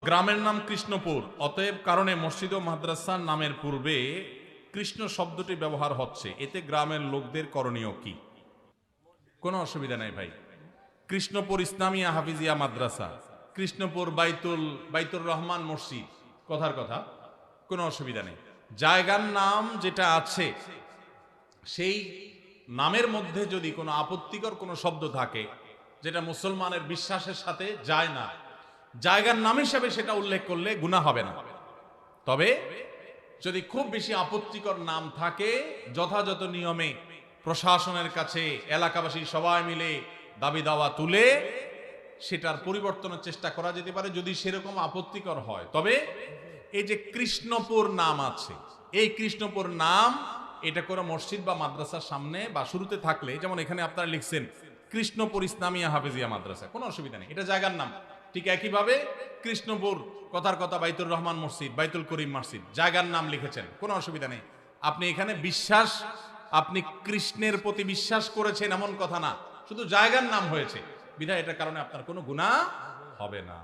গ্রামের নাম কৃষ্ণপুর, অতএব কারণে মসজিদ ও মাদ্রাসার নামের পূর্বে কৃষ্ণ শব্দটি ব্যবহার হচ্ছে, এতে গ্রামের লোকদের করণীয় কি? কোনো অসুবিধা নাই ভাই। কৃষ্ণপুর ইসলামিয়া হাফিজিয়া মাদ্রাসা, কৃষ্ণপুর বাইতুর রহমান মসজিদ, কথার কথা, কোনো অসুবিধা নেই। জায়গার নাম যেটা আছে সেই নামের মধ্যে যদি কোনো আপত্তিকর কোনো শব্দ থাকে যেটা মুসলমানের বিশ্বাসের সাথে যায় না, জায়গার নাম হিসেবে সেটা উল্লেখ করলে গুনাহ হবে না। তবে যদি খুব বেশি আপত্তিকর নাম থাকে, যথাযথ নিয়মে প্রশাসনের কাছে এলাকাবাসী সবাই মিলে দাবি দাওয়া তুলে সেটার পরিবর্তনের চেষ্টা করা যেতে পারে, যদি সেরকম আপত্তিকর হয়। তবে এই যে কৃষ্ণপুর নাম আছে, এই কৃষ্ণপুর নাম এটা করে মসজিদ বা মাদ্রাসার সামনে বা শুরুতে থাকলে, যেমন এখানে আপনারা লিখছেন কৃষ্ণপুর ইসলামিয়া হাফিজিয়া মাদ্রাসা, কোনো অসুবিধা নেই, এটা জায়গার নাম। ঠিক একইভাবে কৃষ্ণপুর কথার কথা বাইতুর রহমান মসজিদ, বাইতুল করিম মসজিদ, জায়গার নাম লিখেছেন, কোনো অসুবিধা নেই। আপনি এখানে বিশ্বাস, আপনি কৃষ্ণের প্রতি বিশ্বাস করেছেন এমন কথা না, শুধু জায়গার নাম হয়েছে বিধায় এটার কারণে আপনার কোনো গুনাহ হবে না।